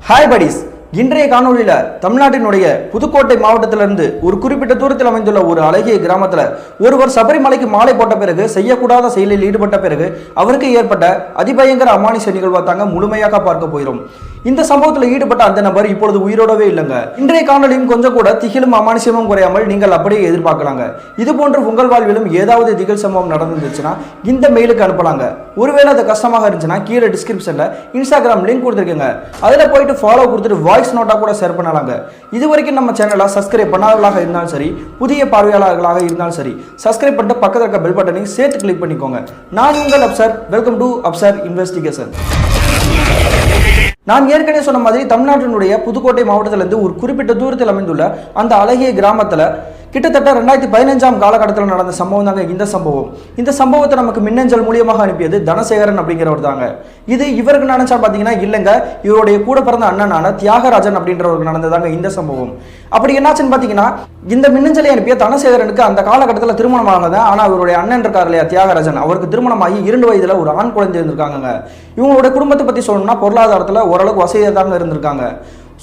Hi buddies. இன்றைய காணொலியில் தமிழ்நாட்டினுடைய புதுக்கோட்டை மாவட்டத்திலிருந்து ஒரு குறிப்பிட்ட தூரத்தில் அமைந்துள்ள ஒரு அழகிய கிராமத்தில் ஒருவர் சபரிமலைக்கு மாலை போட்ட பிறகு செய்யக்கூடாத செயலில் ஈடுபட்ட பிறகு அவருக்கு ஏற்பட்ட அதிபயங்கர அமானுஷ நிகழ்வை தாங்க முழுமையாக பார்க்க போகிறோம். இந்த சம்பவத்தில் ஈடுபட்ட அந்த நபர் இப்பொழுது உயிரோடவே இல்லைங்க. இன்றைய காணொலியும் கொஞ்சம் கூட திகிலும் அமானுஷமும் குறையாமல் நீங்கள் அப்படியே எதிர்பார்க்கலாங்க. இது போன்று உங்கள் வாழ்விலும் ஏதாவது திகில் சம்பவம் நடந்துச்சுன்னா இந்த மெயிலுக்கு அனுப்பலாங்க. ஒருவேளை அது கஷ்டமாக இருந்துச்சுன்னா கீழே டிஸ்கிரிப்ஷன்ல இன்ஸ்டாகிராம் லிங்க் கொடுத்துருக்கேங்க. அதில் போயிட்டு ஃபாலோ கொடுத்துட்டு வாய்ஸ் நோட்டா கூட ஷேர் பண்ணலாங்க. இது வரைக்கும் நம்ம சேனலை சப்ஸ்கிரைப் பண்ணாதவர்களாக இருந்தாலும் சரி, புதிய பார்வையாளர்களாக இருந்தாலும் சரி, சப்ஸ்கிரைப் பண்ணிட்டு பக்கத்தில் இருக்க பெல் பட்டனையும் சேர்த்து கிளிக் பண்ணிக்கோங்க. நான் உங்கள் Afsar. Welcome to Afsar investigation. நான் ஏற்கனவே சொன்ன மாதிரி தமிழ்நாட்டினுடைய புதுக்கோட்டை மாவட்டத்திலிருந்து ஒரு குறிப்பிட்ட தூரத்தில் அமைந்துள்ள அந்த அழகிய கிராமத்தில் கிட்டத்தட்ட 2015 காலகட்டத்தில் நடந்த சம்பவம் தாங்க இந்த சம்பவம். இந்த சம்பவத்தை நமக்கு மின்னஞ்சல் மூலியமாக அனுப்பியது தனசேகரன் அப்படிங்கிறவர் தாங்க. இது இவருக்கு நடந்துச்சா பார்த்தீங்கன்னா இல்லைங்க, இவருடைய கூட பிறந்த அண்ணனான தியாகராஜன் அப்படின்றவருக்கு நடந்ததாங்க இந்த சம்பவம். அப்படி என்னாச்சுன்னு பார்த்தீங்கன்னா, இந்த மின்னஞ்சலை அனுப்பிய தனசேகரனுக்கு அந்த காலகட்டத்தில் திருமணம் ஆகலை. ஆனால் இவருடைய அண்ணன் இருக்கார் இல்லையா தியாகராஜன், அவருக்கு திருமணமாகி 2 வயதில் ஒரு ஆண் குழந்தை இருந்திருக்காங்க. இவங்களுடைய குடும்பத்தை பற்றி சொல்லணும்னா பொருளாதாரத்தில் ஓரளவுக்கு வசதியாக தாங்க இருந்திருக்காங்க.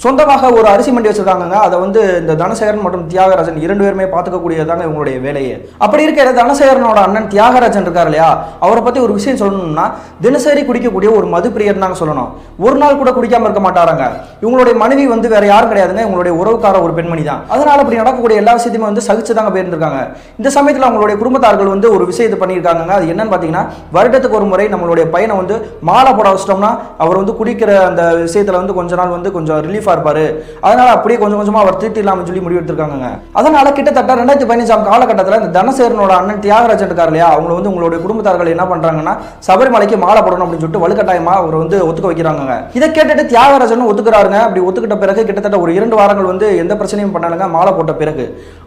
சொந்தமாக ஒரு அரிசி மண்டி வச்சிருக்காங்க. அதை இந்த தனசேகரன் மற்றும் தியாகராஜன் 2 பேருமே பார்த்துக்கக்கூடியதாங்க இவங்களுடைய வேலையே. அப்படி இருக்கிற தனசேகரனோட அண்ணன் தியாகராஜன் இருக்கார் இல்லையா, அவரை பற்றி ஒரு விஷயம் சொல்லணும்னா தினசரி குடிக்கக்கூடிய ஒரு மது பிரியர் தாங்க சொல்லணும். ஒரு நாள் கூட குடிக்காம இருக்க மாட்டாராங்க. இவங்களுடைய மனைவி வேற யாரும் கிடையாதுங்க, இவங்களுடைய உறவுக்கார ஒரு பெண்மணி தான். அதனால அப்படி நடக்கக்கூடிய எல்லா விஷயத்தையுமே சகிச்சுதாங்க போயிருந்திருக்காங்க. இந்த சமயத்தில் அவங்களுடைய குடும்பத்தார்கள் ஒரு விஷயத்தை பண்ணியிருக்காங்க. அது என்னன்னு பார்த்தீங்கன்னா, வருடத்துக்கு ஒரு முறை நம்மளுடைய பையனை மாலை போட வச்சிட்டோம்னா அவர் குடிக்கிற அந்த விஷயத்துல கொஞ்ச நாள் கொஞ்சம் ரிலீஃப் இருப்பாரு. அதனால அப்படியே கொஞ்சம் கொஞ்சமா அவர் திருத்தி இல்லாம சொல்லி முடிவு எடுத்திருக்காங்க. அதனால கிட்டத்தட்ட 2015 காலகட்டத்தில் இந்த தனசேகரனோட அண்ணன் தியாகராஜன் இருக்கார் இல்லையா, அவங்க உங்களுடைய குடும்பத்தார்கள் என்ன பண்றாங்கன்னா சபரிமலைக்கு மாலை போடணும் அப்படின்னு சொல்லிட்டு வலுக்கட்டாயமா அவர் ஒத்துக்க வைக்கிறாங்க. இதை கேட்டுட்டு தியாகராஜன் ஒத்துக்கிறாருங்க. அப்படி ஒத்துக்கிட்ட பிறகு கிட்டத்தட்ட ஒரு 2 வாரங்கள் எந்த பிரச்சனையும் பண்ணாலுங்க மாலை போட்ட பிறகு.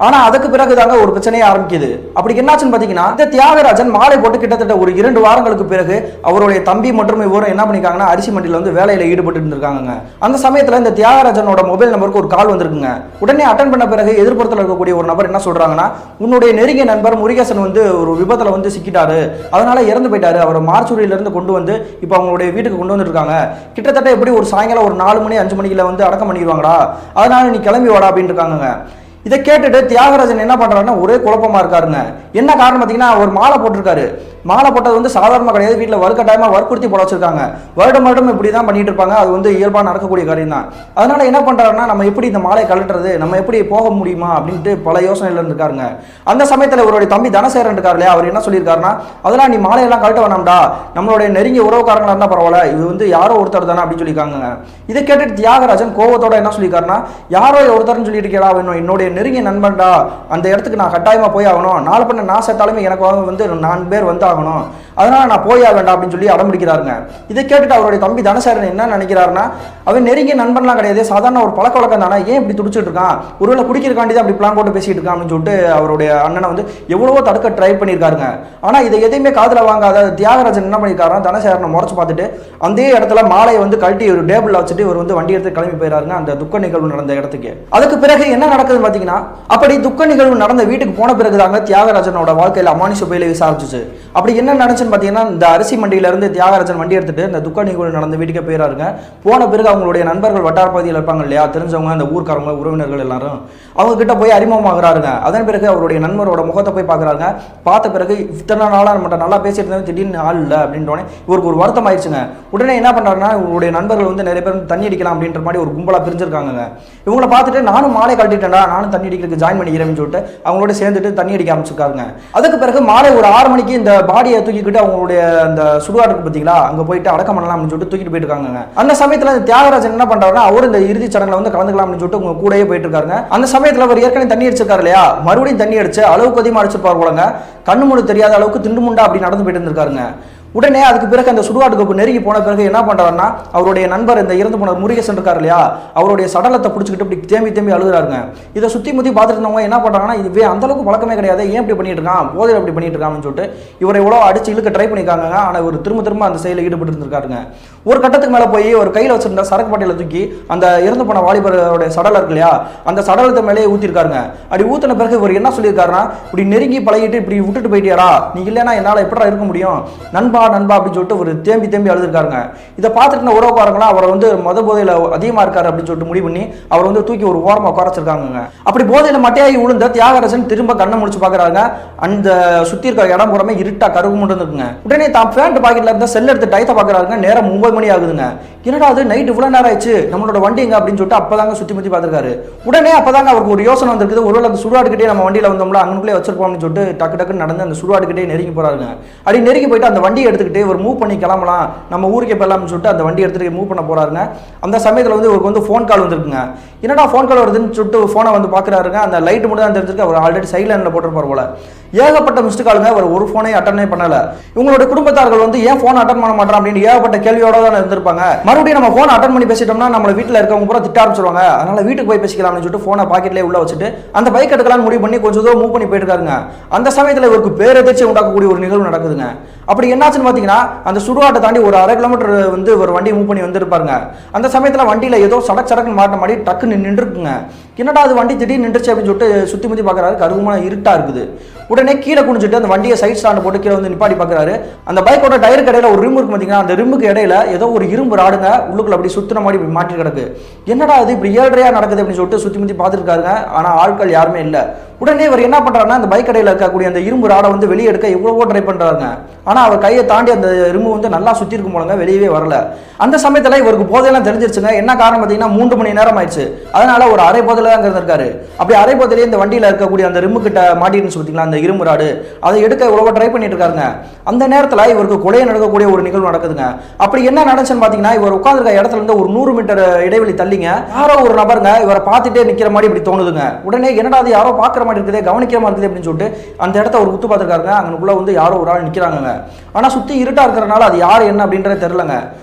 ஆனா அதுக்கு பிறகு தாங்க ஒரு பிரச்சனையே ஆரம்பிக்குது. அப்படி என்னாச்சுன்னு பாத்தீங்கன்னா, இந்த தியாகராஜன் மாலை போட்டு கிட்டத்தட்ட ஒரு 2 வாரங்களுக்கு பிறகு அவருடைய தம்பி மற்றும் இவரும் என்ன பண்ணிருக்காங்கன்னா அரிசி மண்டியில வேலையில ஈடுபட்டு இருந்திருக்காங்க. அந்த சமயத்துல இந்த தியாகராஜனோட மொபைல் நம்பருக்கு ஒரு கால் வந்திருக்குங்க. உடனே அட்டன் பண்ண பிறகு எதிர்ப்புறத்தில் இருக்கக்கூடிய ஒரு நபர் என்ன சொல்றாங்கன்னா, உன்னுடைய நெருங்கிய நண்பர் முருகேசன் ஒரு விபத்துல சிக்கிட்டாரு, அதனால இறந்து போயிட்டாரு. அவரை மார்ச்சூரியில இருந்து கொண்டு இப்ப அவங்களுடைய வீட்டுக்கு கொண்டு வந்துருக்காங்க. கிட்டத்தட்ட எப்படி ஒரு சாயங்காலம் ஒரு 4 மணி 5 மணிக்குள்ள அடக்கம் பண்ணிடுவாங்கடா, அதனால நீ கிளம்பி வாடா அப்படின்னு இருக்காங்க. இதை கேட்டுட்டு தியாகராஜன் என்ன பண்றாருன்னா ஒரே குழப்பமா இருக்காருங்க. என்ன காரணம் பார்த்தீங்கன்னா, அவர் மாலை போட்டிருக்காரு. மாலை போட்டது சாதாரணமாக கிடையாது, வீட்டில் வலுக்கட்டாயமாக வற்புறுத்தி போட வச்சிருக்காங்க. வருடம் இப்படி தான் பண்ணிட்டு இருப்பாங்க. அது இயல்பாக நடக்கக்கூடிய காரியம் தான். அதனால என்ன பண்றாருன்னா, நம்ம எப்படி இந்த மாலையை கழட்டுறது, நம்ம எப்படி போக முடியுமா அப்படின்ட்டு பல யோசனைகள் இருந்திருக்காருங்க. அந்த சமயத்தில் இவருடைய தம்பி தனசேகரன் இருக்காரு இல்லையா, அவர் என்ன சொல்லியிருக்காருன்னா, அதெல்லாம் நீ மாலையெல்லாம் கழட்ட வேணாம்டா, நம்மளுடைய நெருங்கிய உறவுக்காரங்களா இருந்தால் பரவாயில்ல, இது யாரோ ஒருத்தர் தானே அப்படின்னு சொல்லியிருக்காங்க. இதை கேட்டுட்டு தியாகராஜன் கோபத்தோட என்ன சொல்லியிருக்காருன்னா, யாரோ ஒருத்தர்னு சொல்லிட்டு இருக்கா, என்னுடைய நெருங்கிய நண்பன்டா, அந்த இடத்துக்கு நான் கட்டாயமா போய் ஆகணும், நாலு பண்ண நான் சேர்த்தாலுமே எனக்கு 4 பேர் ஆகணும், அதனால நான் போயா வேண்டாம் அப்படின்னு சொல்லி அடம்பிடிக்கிறாருங்க. இதை கேட்டுட்டு அவருடைய தம்பி தனசேகரன் என்ன நினைக்கிறாருன்னா, அவன் நெருங்கிய நண்பன்லாம் கிடையாது, சாதாரண ஒரு பழக்க வழக்கம் தானே, ஏன் இப்படி துடிச்சிட்டு இருக்கான், ஒருவேளை குடிக்கிறக்காண்டி தான் அப்படி பிளான் போட்டு பேசிட்டு இருக்கான் அப்படின்னு சொல்லிட்டு அவருடைய அண்ணனை எவ்வளவோ தடுக்க ட்ரை பண்ணியிருக்காருங்க. ஆனா இதை எதையுமே காதுல வாங்காத தியாகராஜன் என்ன பண்ணியிருக்காருன்னா, தனசேகரனை முறைச்சு பார்த்துட்டு அந்த இடத்துல மாலையை கழட்டி ஒரு டேபிள்ல வச்சுட்டு இவர் வண்டி எடுத்து கிளம்பி போயிறாருங்க அந்த துக்க நிகழ்வு நடந்த இடத்துக்கு. அதுக்கு பிறகு என்ன நடக்குதுன்னு பாத்தீங்கன்னா, அப்படி துக்க நிகழ்வு நடந்த வீட்டுக்கு போன பிறகுதாங்க தியாகராஜனோட வாழ்க்கையில அமானுஷ பேயில விசாரிச்சுச்சு. அப்படி என்ன நடந்துச்சுன்னு பார்த்தீங்கன்னா, இந்த அரிசி மண்டியில இருந்து தியாகராஜன் வண்டி எடுத்துட்டு இந்த துக்க நிகழ்வு நடந்த வீட்டுக்கு போயிறாருங்க. போன பிறகு அவங்களுடைய நண்பர்கள் வட்டார பகுதியில் இருப்பாங்க இல்லையா, தெரிஞ்சவங்க, அந்த ஊர்க்காரங்க, உறவினர்கள் எல்லாரும் அவங்க கிட்ட போய் அறிமுகமாகறாருங்க. அதன் பிறகு அவருடைய நண்பரோட முகத்தை போய் பார்க்குறாங்க. பார்த்த பிறகு இத்தனை நாளாக நம்மகிட்ட நல்லா பேசிட்டு இருந்தாலும் திடீர்னு ஆள் இல்லை அப்படின்றோடனே இவருக்கு ஒரு வருத்தம் ஆயிடுச்சுங்க. உடனே என்ன பண்றாருன்னா, இவருடைய நண்பர்கள் நிறைய பேர் தண்ணி அடிக்கலாம் அப்படின்ற மாதிரி ஒரு கும்பலா பிரிஞ்சிருக்காங்க. இவங்களை பார்த்துட்டு நானும் மாலை கழட்டிட்டேன்டா, நானும் தண்ணி அடிக்கிறதுக்கு ஜாயின் பண்ணிக்கிறேன்னு சொல்லிட்டு அவங்களோட சேர்ந்துட்டு தண்ணி அடிக்க ஆரம்பிச்சிருக்காங்க. அதுக்கு பிறகு மாலை ஒரு 6 மணிக்கு இந்த பாடியை தூக்கிக்கிட்டு அவங்களுடைய அந்த சுடுகாட்டுக்கு பார்த்தீங்களா, அங்க போயிட்டு அடக்கம் பண்ணலாம் அப்படின்னு சொல்லிட்டு தூக்கிட்டு போயிட்டு இருக்காங்க. அந்த சமயத்துல தியாகராஜன் என்ன பண்றாருன்னா, அவர் இந்த இறுதி சடங்குல கலந்துக்கலாம் அப்படின்னு சொல்லிட்டு உங்க கூடயே போயிட்டு இருக்காங்க. அந்த சமயத்துல அவர் ஏற்கனவே தண்ணி அடிச்சிருக்காரு இல்லையா, மறுபடியும் தண்ணி அடிச்சு அளவுக்கு அதிகமாக அடிச்சிருப்பாரு போலங்க. கண்ணு மூணு தெரியாத அளவுக்கு திண்டு முண்டா அப்படி நடந்து போயிட்டு இருந்திருக்காருங்க. உடனே அதுக்கு பிறகு அந்த சுடுகாட்டுக்கு நெருங்கி போன பிறகு என்ன பண்றாருன்னா, அவருடைய நண்பர் இந்த இறந்து போன முருகேசன் இருக்காரு இல்லையா, அவருடைய சடலத்தை பிடிச்சிக்கிட்டு இப்படி தேம்பி அழுகுறாருங்க. இதை சுத்தி முத்தி பார்த்துட்டு இருந்தவங்க என்ன பண்றாங்கன்னா, இதுவே அந்த அளவுக்கு பழக்கமே கிடையாது, ஏன் இப்படி பண்ணிட்டு இருக்கான், போதையில் அப்படி பண்ணிட்டு இருக்கான்னு சொல்லிட்டு இவரை எவ்வளோ அடிச்சு இழுக்க ட்ரை பண்ணியிருக்காங்க. ஆனால் இவர் திரும்ப அந்த செயலில் ஈடுபட்டு இருந்திருக்காருங்க. ஒரு கட்டத்துக்கு மேலே போய் ஒரு கையில் வச்சிருந்த சரக்கு பாட்டியில் தூக்கி அந்த இறந்து போன வாலிபருடைய சடலம் இருக்கு இல்லையா, அந்த சடலத்தை மேலேயே ஊற்றிருக்காருங்க. அப்படி ஊற்றின பிறகு இவர் என்ன சொல்லியிருக்காருன்னா, இப்படி நெருங்கி பழகிட்டு இப்படி விட்டுட்டு போயிட்டியாரா, நீ இல்லைன்னா என்னால் எப்படா இருக்க முடியும், நண்பன் நண்பா நண்பா அப்படின்னு சொல்லிட்டு ஒரு தேம்பி அழுதுருக்காருங்க. இதை பார்த்துட்டு உறவுக்காரங்களா அவரை வந்து போதையில அதிகமா இருக்காரு அப்படின்னு சொல்லிட்டு முடிவு பண்ணி அவர் வந்து தூக்கி ஒரு ஓரமா உட்காரச்சிருக்காங்க. அப்படி போதையில மட்டையாகி விழுந்த தியாகராஜன் திரும்ப கண்ணை முடிச்சு பாக்குறாங்க. அந்த சுத்தி இருக்க இடம் புறமே இருட்டா கருகு மட்டும் இருக்குங்க. உடனே தான் பேண்ட் பாக்கெட்ல இருந்த செல் எடுத்து டைத்தை பாக்குறாங்க. நேரம் 9 மணி ஆகுதுங்க. என்னடா அது நைட் இவ்வளவு நேரம் ஆயிடுச்சு, நம்மளோட வண்டி எங்க அப்படின்னு சொல்லிட்டு அப்பதாங்க சுத்தி முத்தி பாத்துருக்காரு. உடனே அப்பதாங்க அவருக்கு ஒரு யோசனை வந்திருக்குது. ஒருவேளை அந்த சுடுகாடுகிட்டே நம்ம வண்டியில வந்தோம்ல அங்கனுக்குள்ளே வச்சிருப்போம் அப்படின்னு சொல்லிட்டு டக்கு நடந்து அந்த சுடுகாடுகிட்டே நெருங்கி போறாருங்க. அப்படி நெருங்கி போயிட்டு அந்த வண்டியை எடுத்துக்கிட்டு ஒரு மூவ் பண்ணி கிளம்பலாம், நம்ம ஊருக்கு போயிடலாம்னு சொல்லிட்டு அந்த வண்டி எடுத்துட்டு மூவ் பண்ண போறாருங்க. அந்த சமயத்தில் வந்து இவருக்கு வந்து ஃபோன் கால் வந்திருக்குங்க. என்னடா ஃபோன் கால் வருதுன்னு சொல்லிட்டு ஃபோனை வந்து பாக்குறாருங்க. அந்த லைட் மட்டும் தான் தெரிஞ்சிருக்கு. அவர் ஆல்ரெடி சைலண்ட்ல போட்டிருப்பார் போல. ஏகப்பட்ட மிஸ்டு காலுங்க. அவர் ஒரு ஃபோனை அட்டனே பண்ணல. இவங்களுடைய குடும்பத்தார்கள் வந்து ஏன் ஃபோன் அட்டன் பண்ண மாட்டான் அப்படின்னு ஏகப்பட்ட கேள்வியோட தான் இருந்திருப்பாங்க. மறுபடியும் நம்ம ஃபோன் அட்டன் பண்ணி பேசிட்டோம்னா நம்ம வீட்டில் இருக்கவங்க பூரா திட்ட ஆரம்பிச்சிருவாங்க. அதனால வீட்டுக்கு போய் பேசிக்கலாம்னு சொல்லிட்டு ஃபோனை பாக்கெட்லேயே உள்ள வச்சுட்டு அந்த பைக் எடுக்கலாம்னு முடிவு பண்ணி கொஞ்சம் தூரம் மூவ் பண்ணி போயிட்டு இருக்காருங்க. அந்த சமயத்தில் இவருக்கு பேரெதிர்ச்சி உண்டாக்கக்கூடிய ஒரு நிகழ்வு நடக்குதுங்க. அப்படி என்னாச்சுன்னு பார்த்தீங்கன்னா அந்த சுடுகாட்டை தாண்டி ஒரு 1/2 கிலோமீட்டர் வந்து ஒரு வண்டி மூவ் பண்ணி வந்துருப்பாருங்க. அந்த சமயத்தில் வண்டியில் ஏதோ சடக்குன்னு மாட்ட மாதிரி டக்குன்னு நின்றுருக்குங்க. என்னடா அது வண்டி திடீர்னு நின்றுச்சு அப்படின்னு சொல்லிட்டு சுற்றி முத்தி பார்க்குறாரு. கருகுமான இருட்டா இருக்குது. உடனே கீழே குனிஞ்சிட்டு அந்த வண்டியை சைட் ஸ்டாண்ட் போட்டு கீழே வந்து நிப்பாட்டி பார்க்குறாரு. அந்த பைக்கோட டயருக்கு இடையில ஒரு ரிம் இருக்கு பார்த்தீங்கன்னா, அந்த ரிம்முக்கு இடையில ஏதோ ஒரு இரும்பு ராடுங்க உள்ளுக்குள்ள அப்படி சுத்தின மாதிரி இப்படி மாட்டி கிடக்கு. என்னடா அது இப்படி ஏழ்றையா நடக்குது அப்படின்னு சொல்லிட்டு சுற்றி முத்தி பார்த்துட்டு இருக்காருங்க. ஆனால் ஆட்கள் யாருமே இல்லை. உடனே இவர் என்ன பண்றாருன்னா அந்த பைக் கடையில் இருக்கக்கூடிய அந்த இரும்பு ராடை வந்து வெளியே எடுக்க எவ்வளவோ ட்ரை பண்றாருங்க. ஆனா அவர் கையை தாண்டி அந்த ரிமு வந்து நல்லா சுத்தி இருக்கும் போலங்க, வெளியவே வரல. அந்த சமயத்துல இவருக்கு போதையெல்லாம் தெரிஞ்சிருச்சுங்க. என்ன காரணம் பார்த்தீங்கன்னா 3 மணி நேரம் ஆயிடுச்சு. அதனால ஒரு அரை போதையில தான் இருந்திருக்காரு. அப்படி அரை போதையிலே இந்த வண்டியில இருக்கக்கூடிய அந்த ரிமு கிட்ட மாட்டிருந்துச்சு பார்த்தீங்களா அந்த இரும்பு ராடு, அதை எடுக்க எவ்வளவோ ட்ரை பண்ணிட்டு இருக்காருங்க. அந்த நேரத்தில் இவருக்கு கொலையை நடக்கக்கூடிய ஒரு நிகழ்வு நடக்குதுங்க. அப்படி என்ன நடந்துச்சுன்னு பார்த்தீங்கன்னா, இவர் உட்காந்துருக்க இடத்துல இருந்து ஒரு 100 மீட்டர் இடைவெளி தள்ளிங்க யாரோ ஒரு நபருங்க இவரை பார்த்துட்டே நிக்கிற மாதிரி இப்படி தோணுதுங்க. உடனே என்னடா அது யாரோ பார்க்குற மாதிரி இருக்குதே, கவனிக்காம இருக்குது அப்படின்னு சொல்லிட்டு அந்த இடத்த ஒரு குத்து பார்த்துருக்காருங்க. அங்கனுக்குள்ள வந்து யாரோ ஒரு ஆள் நிற்கிறாங்க. ஆனா சுத்தி இருட்டா இருக்கிறனால அது யார் என்ன அப்படின்றத தெரியலங்க.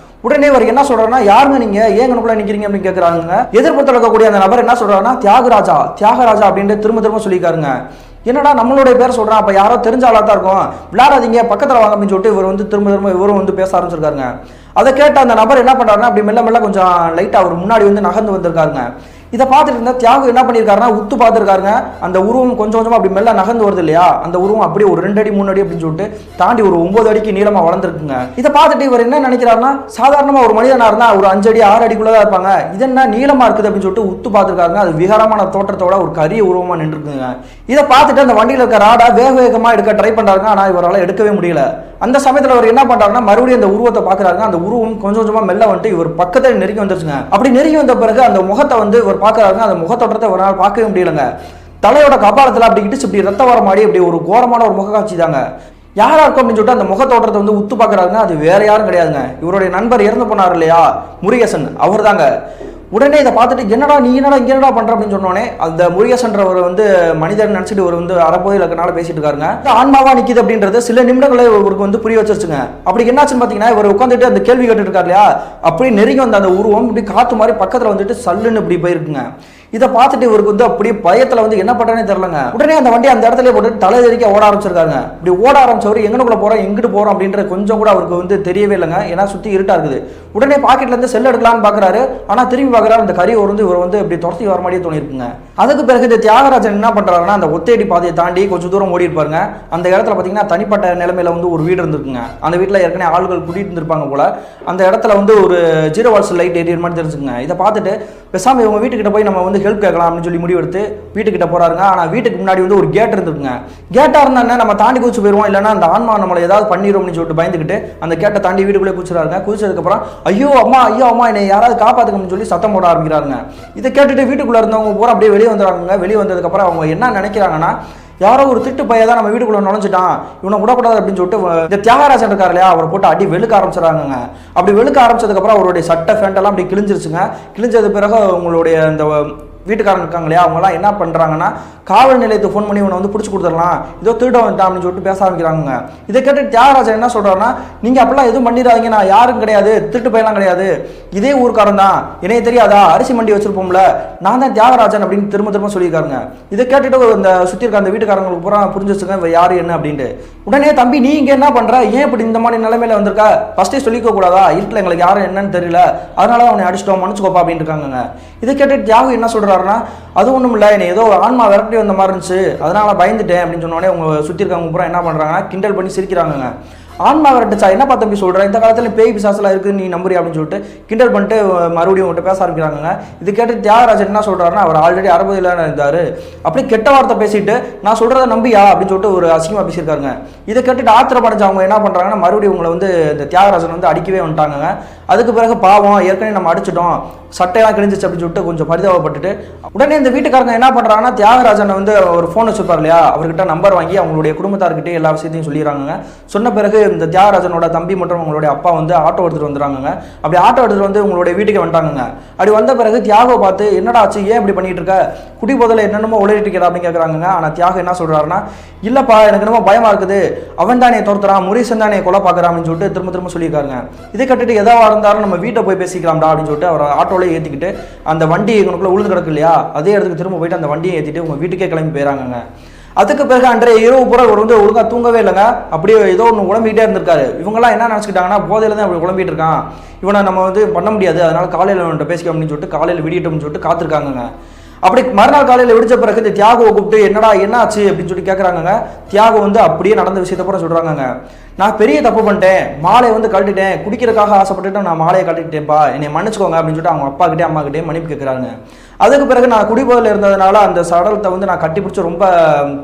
உடனே அவர் என்ன சொல்றாருன்னா, யாருங்க நீங்க ஏங்கனுக்குள்ள நிக்கிறீங்க அப்படின்னு கேட்கறாங்க. எதிர்ப்புல இருக்கக்கூடிய அந்த நபர் என்ன சொல்றாருன்னா, தியாகராஜா அப்படின்னு திரும்ப சொல்லியிருக்காருங்க. என்னடா நம்மளுடைய பேர் சொல்றான், அப்ப யாரோ தெரிஞ்ச ஆளா தான் இருக்கும், விளையாடாதீங்க பக்கத்துல வாங்க அப்படின்னு சொல்லிட்டு இவர் வந்து திரும்ப இவரும் வந்து பேச ஆரம்பிச்சிருக்காருங்க. அதை கேட்ட அந்த நபர் என்ன பண்றாருன்னா, அப்படி மெல்ல கொஞ்சம் லைட்டா அவர் முன்னாடி வந்து நகர்ந்து வந்திருக்காருங்க. இதை பார்த்துட்டு இருந்தா தியாகு என்ன பண்ணியிருக்காருன்னா உத்து பார்த்துருக்காருங்க. அந்த உருவம் கொஞ்சமா அப்படி மெல்ல நகர்ந்து வருது இல்லையா, அந்த உருவம் அப்படியே ஒரு 2 அடி 3 அடி அப்படின்னு சொல்லிட்டு தாண்டி ஒரு 9 அடிக்கு நீளமா வளர்ந்துருக்குங்க. இதை பார்த்துட்டு இவர் என்ன நினைக்கிறாருன்னா, சாதாரணமா ஒரு மனிதனா இருந்தா ஒரு 5 அடி 6 அடிக்குள்ளதான் இருப்பாங்க, இது என்ன நீளமா இருக்குது அப்படின்னு சொல்லிட்டு உத்து பார்த்துருக்காருங்க. அது விகாரமான தோற்றத்தோட ஒரு கரிய உருவமா நின்றுருக்குங்க. இதை பார்த்துட்டு அந்த வண்டியில இருக்க ராடா வேகமா எடுக்க ட்ரை பண்றாருங்க. ஆனா இவரால் எடுக்கவே முடியல. அந்த சமயத்தில் அவர் என்ன பண்றாருன்னா, மறுபடியும் அந்த உருவத்தை பார்க்கறாருங்க. அந்த உருவம் கொஞ்சமா மெல்ல வந்துட்டு இவர் பக்கத்தில் நெருங்கி வந்துருச்சுங்க. அப்படி நெருங்கி வந்த பிறகு அந்த முகத்தை வந்து இவர் பார்க்கறாருங்க. அந்த முகத்தோட்டத்தை ஒரு நாள் பார்க்கவே முடியலங்க. தலையோட கபாலத்தில் அப்படி இடிச்சு இப்படி ரத்த வர மாதிரி அப்படி ஒரு கோரமான ஒரு முக காட்சி தாங்க. யாரா இருக்கும் அப்படின்னு சொல்லிட்டு அந்த முகத்தோட்டத்தை வந்து உத்து பார்க்கறாருங்க. அது வேற யாரும் கிடையாதுங்க, இவருடைய நண்பர் இறந்து போனார் இல்லையா முருகேசன், அவர் தாங்க. உடனே இதை பார்த்துட்டு என்னடா நீ என்னடா பண்ற அப்படின்னு சொன்னோடனே அந்த முருகேசன்றவர் வந்து மனிதன் நினைச்சிட்டு ஒரு வந்து அறப்போதையில் இருக்கனால பேசிட்டு இருக்காருங்க. ஆன்மாவா நிக்குது அப்படின்றது சில நிமிடங்களே இவருக்கு வந்து புரிய வச்சிருச்சுங்க. அப்படி என்னாச்சுன்னு பார்த்தீங்கன்னா, இவர் உட்காந்துட்டு அந்த கேள்வி கேட்டுட்டு இருக்காரு இல்லையா, அப்படி நெருங்கி வந்த அந்த உருவம் இப்படி காத்து மாதிரி பக்கத்தில் வந்துட்டு சல்லுன்னு இப்படி போயிருக்குங்க. இதை பார்த்துட்டு இவருக்கு வந்து அப்படியே பயத்தில் வந்து என்ன பண்றேனே தெரியலங்க. உடனே அந்த வண்டி அந்த இடத்துல போட்டு தலைதறிக்க ஓட ஆரம்பிச்சிருக்காங்க. இப்படி ஓட ஆரம்பிச்சவர் எங்கனுக்குள்ள போறோம் எங்கிட்டு போறோம் அப்படின்றது கொஞ்சம் கூட அவருக்கு வந்து தெரியவே இல்லைங்க. ஏன்னா சுத்தி இருட்டா இருக்குது. உடனே பாக்கெட்ல இருந்து செல் எடுக்கலான்னு பாக்குறாரு. ஆனா திரும்பி பாக்குறாரு அந்த கறி வந்து இவர் வந்து இப்படி துரத்தி வர மாதிரியே தோணிருக்குங்க. அதுக்கு பிறகு இந்த தியாகராஜன் என்ன பண்றாருன்னா, அந்த ஒத்தையடி பாதையை தாண்டி கொஞ்சம் தூரம் ஓடி இருப்பாருங்க. அந்த இடத்துல பாத்தீங்கன்னா தனிப்பட்ட நிலைமையில வந்து ஒரு வீடு இருந்திருக்குங்க. அந்த வீட்டுல ஏற்கனவே ஆள்கள் கூட்டிட்டு இருந்திருப்பாங்க போல. அந்த இடத்துல வந்து ஒரு 0 வால்ஸ் லைட் ஏறிய மாதிரி தெரிஞ்சுக்குங்க. இதை பார்த்துட்டு பேசாம இவங்க வீட்டுக்கிட்ட போய் நம்ம வந்து ஹெல்ப் கேட்கலாம் அப்படின்னு சொல்லி முடிவெடுத்து வீட்டுக்கிட்ட போறாருங்க. ஆனா வீட்டுக்கு முன்னாடி வந்து ஒரு கேட் இருந்துருக்குங்க. கேட்டா இருந்தா நம்ம தாண்டி குதிச்சு போயிருவோம், இல்லைன்னா அந்த ஆன்மா நம்மளை ஏதாவது பண்ணிடும் அப்படின்னு சொல்லிட்டு பயந்துக்கிட்டு அந்த கேட்டை தாண்டி வீட்டுக்குள்ளே குதிச்சிடாருங்க. குதிச்சதுக்கு அப்புறம் ஐயோ அம்மா என்னை யாராவது காப்பாத்துக்கணும்னு சொல்லி சத்தம் போட ஆரம்பிக்கிறாருங்க. இதை கேட்டுட்டு வீட்டுக்குள்ள இருந்தவங்க பூரா அப்படியே வெளியே வந்துடுறாங்க. வெளியே வந்ததுக்கு அப்புறம் அவங்க என்ன நினைக்கிறாங்கன்னா, யாரோ ஒரு திட்டு பையன் தான் நம்ம வீட்டுக்குள்ள நுழைஞ்சிட்டான், இவனை விடக்கூடாது அப்படின்னு சொல்லிட்டு இந்த தியாகராஜன் இருக்காரு இல்லையா, அவரை போட்டு அடி வெளுக்க ஆரம்பிச்சிடறாங்க. அப்படி வெளுக்க ஆரம்பிச்சதுக்கு அப்புறம் அவருடைய சட்டை ஃபேண்டெல்லாம் அப்படி கிழிஞ்சிருச்சுங்க. கிழிஞ்சது பிறகு உங்களுடைய இந்த வீட்டுக்காரங்க இருக்காங்க இல்லையா, அவங்கலாம் என்ன பண்ணுறாங்கன்னா, காவல் நிலையத்துக்கு ஃபோன் பண்ணி இவனை வந்து பிடிச்சி கொடுத்துடலாம், ஏதோ திருட வந்துட்டான் அப்படின்னு சொல்லிட்டு பேச ஆரம்பிக்கிறாங்க. இதை கேட்டு தியாகராஜன் என்ன சொல்கிறாருன்னா, நீங்கள் அப்படிலாம் எதுவும் பண்ணிடாதீங்க, நான் யாரும் கிடையாது, திருட்டு பையெல்லாம் கிடையாது, இதே ஊருக்காரன் தான், என்னைய தெரியாதா, அரிசி மண்டி வச்சிருப்போம்ல, நான் தான் தியாகராஜன் அப்படின்னு திரும்ப சொல்லியிருக்காருங்க. இதை கேட்டுட்டு இந்த சுற்றி இருக்க அந்த வீட்டுக்காரங்களுக்கு பூரா புரிஞ்சிச்சுங்க இவ யார் என்ன அப்படின்ட்டு. உடனே தம்பி நீ இங்கே என்ன பண்ணுற, ஏன் இப்படி இந்த மாதிரி நிலைமையில வந்திருக்கா, ஃபஸ்ட்டே சொல்லிக்க கூடாதா, இருட்டில் எங்களுக்கு யாரும் என்னன்னு தெரியல, அதனால அவனை அடிச்சிட்டோம் மன்னிச்சுக்கோப்பா அப்படின்னு இருக்காங்க. இதை கேட்டு தியாகு என்ன சொல்கிறாருன்னா, அது ஒன்றும் இல்லை, என்னை ஏதோ ஆன்மா விரட்டி வந்த மாதிரி இருந்துச்சு, அதனால பயந்துட்டேன் அப்படின்னு சொன்னோடனே உங்க சுற்றி இருக்கவங்க பூரா என்ன பண்ணுறாங்கன்னா கிண்டல் பண்ணி சிரிக்கிறாங்க. ஆன்மா விரட்டுச்சா, என்னப்பா தம்பி சொல்கிறேன், இந்த காலத்தில் பேய் பிசாசெல்லாம் இருக்குது நீ நம்புறியா அப்படின்னு சொல்லிட்டு கிண்டல் பண்ணிட்டு மறுபடியும் உங்கள்கிட்ட பேச ஆரம்பிக்கிறாங்க. இது கேட்டு தியாகராஜன் என்ன சொல்கிறாருன்னா, அவர் ஆல்ரெடி 60 இருந்தார், அப்படி கெட்ட வார்த்தை பேசிட்டு நான் சொல்கிறத நம்பியா அப்படின்னு சொல்லிட்டு ஒரு அசிங்கமாக பேசியிருக்காருங்க. இதை கேட்டுட்டு ஆத்திரப்படைஞ்சு அவங்க என்ன பண்ணுறாங்கன்னா, மறுபடியும் உங்களை வந்து இந்த தியாகராஜன் வந்து அடிக்கவே வந்துட்டாங்க. அதுக்கு பிறகு பாவம் ஏற்கனவே நம்ம அடிச்சிட்டோம், சட்டையெல்லாம் கிழிஞ்சிச்சு அப்படின்னு சொல்லிட்டு கொஞ்சம் பரிதாபப்பட்டுட்டு உடனே இந்த வீட்டுக்காரங்க என்ன பண்ணுறாங்கன்னா, தியாகராஜனை வந்து ஒரு ஃபோன் வச்சுருப்பார் இல்லையா, அவர்கிட்ட நம்பர் வாங்கி அவங்களுடைய குடும்பத்தார்கிட்டே எல்லா விஷயத்தையும் சொல்லிடுறாங்க. சொன்ன பிறகு இந்த தியாகராஜனோட தம்பி மற்றும் அவங்களுடைய அப்பா வந்து ஆட்டோ எடுத்துகிட்டு வந்துடுறாங்க. அப்படி ஆட்டோ எடுத்துகிட்டு வந்து உங்களுடைய வீட்டுக்கு வந்துட்டாங்க. அப்படி வந்த பிறகு தியாகவை பார்த்து என்னடா ஆச்சு, ஏன் இப்படி பண்ணிட்டு இருக்க, குடி போதில் என்னென்னமோ உளறிட்டு இருக்கிறா அப்படின்னு கேட்குறாங்க. ஆனால் தியாகம் என்ன சொல்கிறாருன்னா, இல்லைப்பா எனக்கு என்னமோ பயமாக இருக்குது, அவன் தானே துரத்துறான், முரீசன் தானே கொலை பார்க்குறான் அப்படின்னு சொல்லிட்டு திரும்ப சொல்லியிருக்காங்க. இதை கட்டிட்டு எதாவது இருந்தாலும் நம்ம வீட்டை போய் பேசிக்கலாம்டா அப்படின்னு சொல்லிட்டு அவர் ஆட்டோவில் ஏற்றிக்கிட்டு அந்த வண்டி எங்களுக்குள்ள உழுது கிடக்கு இல்லையா, அதே இடத்துக்கு திரும்ப போயிட்டு அந்த வண்டியை ஏற்றிட்டு உங்கள் வீட்டுக்கே கிளம்பி போயிடறாங்க. அதுக்கு பிறகு அன்றைய இரவு பூரா ஒரு வந்து ஒழுங்காக தூங்கவே இல்லைங்க. அப்படியே ஏதோ ஒன்று உடம்பிக்கிட்டே இருந்திருக்காரு. இவங்கெல்லாம் என்ன நினச்சிக்கிட்டாங்கன்னா, போதையில் தான் அப்படி குழம்பிட்டு இருக்கான், இவனை நம்ம வந்து பண்ண முடியாது, அதனால காலையில் அவன்கிட்ட பேசிக்க அப்படின்னு சொல்லிட்டு காலையில் விடியட்டும்னு சொல்லிட்டு காத்திருக்காங்க. அப்படி மறுநாள் காலையில் விடிச்ச பிறகு இந்த தியாகுவை கூப்பிட்டு என்னடா என்ன ஆச்சு அப்படின்னு சொல்லி கேட்குறாங்க. தியாகு வந்து அப்படியே நடந்த விஷயத்த கூட சொல்கிறாங்க. நான் பெரிய தப்பு பண்ணிட்டேன், மாலையை வந்து கழட்டிட்டேன், குடிக்கிறதுக்காக ஆசைப்பட்டுட்டு நான் மாலையை கழட்டிட்டேன்ப்பா, என்னை மன்னிச்சுக்கோங்க அப்படின்னு சொல்லிட்டு அவங்க அப்பா கிட்டே அம்மா கிட்டே மன்னிப்பு கேட்குறாங்க. அதுக்கு பிறகு நான் குடிபோதையில் இருந்ததுனால அந்த சடலத்தை வந்து நான் கட்டி பிடிச்சி ரொம்ப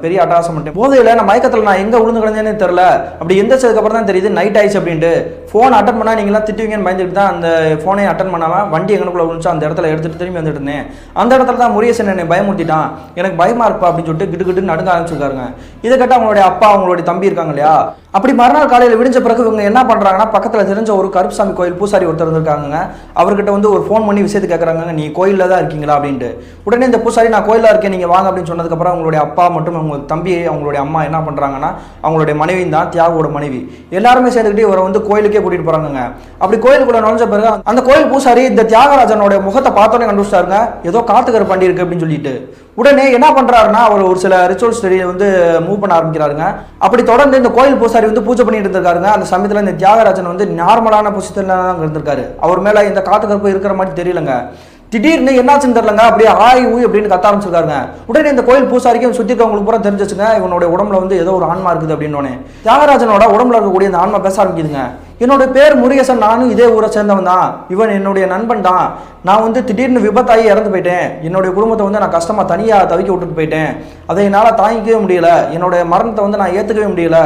பெரிய அட்டகாசம் பண்ணிட்டேன். போதையில் நான் மயக்கத்தில் நான் எங்கே விழுந்து கிடந்தேனே தெரில, அப்படி எந்திரிச்சதுக்கப்புறம் தான் தெரியுது நைட் ஆயிடுச்சு அப்படின்ட்டு. ஃபோன் அட்டன் பண்ணால் நீங்களாம் திட்டுவீங்கன்னு பயந்துட்டு தான் அந்த ஃபோனை அட்டன் பண்ணாமல் வண்டி எங்களுக்குள்ள விழுந்துச்சு, அந்த இடத்துல எடுத்துகிட்டு திரும்பி வந்துட்டு இருந்தேன். அந்த இடத்துல தான் முருகேசன் என்னை பயமுறுத்திட்டான், எனக்கு பயமாக இருப்பா அப்படின்னு சொல்லிட்டு கிட்டு நடுங்க ஆரம்பிச்சிருக்காருங்க. இதை கேட்டால் அவங்களுடைய அப்பா அவங்களுடைய தம்பி இருக்காங்க இல்லையா, அப்படி மறுநாள் காலையில் விடிஞ்ச பிறகு இவங்க என்ன பண்ணுறாங்கன்னா, பக்கத்தில் தெரிஞ்ச ஒரு கருப்புசாமி கோயில் பூசாரி ஒருத்தர் இருந்திருக்காங்க. அவர்கிட்ட வந்து ஒரு ஃபோன் பண்ணி விஷயத்தை கேட்குறாங்க, நீ கோயிலில் தான் இருக்கீங்களா அப்படின்ட்டு. உடனே இந்த பூசாரி நான் கோயிலில் இருக்கேன் நீங்கள் வாங்க அப்படின்னு சொன்னதுக்கப்புறம் அவங்களுடைய அப்பா மற்றும் அவங்க தம்பி அவங்களுடைய அம்மா என்ன பண்ணுறாங்கன்னா, அவங்களுடைய மனைவி தான் தியாகோட மனைவி, எல்லாருமே சேர்ந்துக்கிட்டு இவரை வந்து கோயிலுக்கே கூட்டிகிட்டு போகிறாங்க. அப்படி கோயிலுக்குள்ளே நுழைஞ்ச பிறகு அந்த கோயில் பூசாரி இந்த தியாகராஜனோட முகத்தை பார்த்தோன்னே கண்டுபிடிச்சாருங்க, ஏதோ காத்துக்கிற பண்டி இருக்கு அப்படின்னு சொல்லிட்டு. உடனே என்ன பண்ணுறாருன்னா, அவர் ஒரு சில ரிச்சுவல் ஸ்டடியை வந்து மூவ் பண்ண ஆரம்பிக்கிறாருங்க. அப்படி தொடர்ந்து இந்த கோயில் பூசாரி வந்து பூஜை பண்ணிட்டு இருந்திருக்காருங்க. அந்த சமயத்தில் இந்த தியாகராஜன் வந்து நார்மலான பொசிஷன்ல தான் இருந்திருக்காரு. அவர் மேலே இந்த காத்து கருப்பு இருக்கிற மாதிரி தெரியலங்க. திடீர்னு என்னாச்சுன்னு தெரியலங்க, அப்படியே ஆய் ஊய் அப்படின்னு கத்த ஆரம்பிச்சிருக்காருங்க. உடனே இந்த கோயில் பூசாரிக்கும் சுற்றி இருக்கவங்களுக்கு பூரா தெரிஞ்சிச்சுங்க, இவனுடைய உடம்புல வந்து ஏதோ ஒரு ஆன்மா இருக்குது அப்படின்னு. தியாகராஜனோட உடம்புல இருக்கக்கூடிய அந்த ஆன்மா பேச ஆரம்பிக்குதுங்க. என்னோட பேர் முருகேசன், நானும் இதே ஊரை சேர்ந்தவன் தான், இவன் என்னுடைய நண்பன் தான், நான் வந்து திடீர்னு விபத்தாகி இறந்து போயிட்டேன், என்னுடைய குடும்பத்தை வந்து நான் கஷ்டமாக தனியாக தவிக்க விட்டுட்டு போயிட்டேன், அதை என்னால் தாங்கிக்கவே முடியல, என்னுடைய மரணத்தை வந்து நான் ஏற்றுக்கவே முடியல.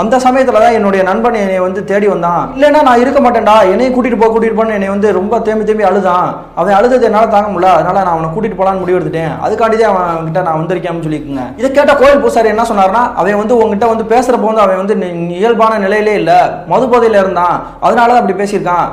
அந்த சமயத்தில் தான் என்னுடைய நண்பன் என்னை வந்து தேடி வந்தான், இல்லைன்னா நான் இருக்க மாட்டேன்டா, என்னையும் கூட்டிகிட்டு போன்னு என்னை வந்து ரொம்ப தேம்பி அழுதான், அவன் அழுதது என்னால் தாங்க முடியல, அதனால நான் அவனை கூட்டிகிட்டு போகலான்னு முடிவு எடுத்துட்டேன், அதுக்காண்டிதான் அவன் கிட்ட நான் வந்திருக்கேன்னு சொல்லியிருக்குங்க. இதை கேட்ட கோயில் பூசாரி என்ன சொன்னார்னா, அவன் வந்து உங்ககிட்ட வந்து பேசுகிறப்போ வந்து அவன் வந்து இயல்பான நிலையிலே இல்லை, மது போதையில் இருந்தான், அதனால தான் அப்படி பேசியிருக்கான்,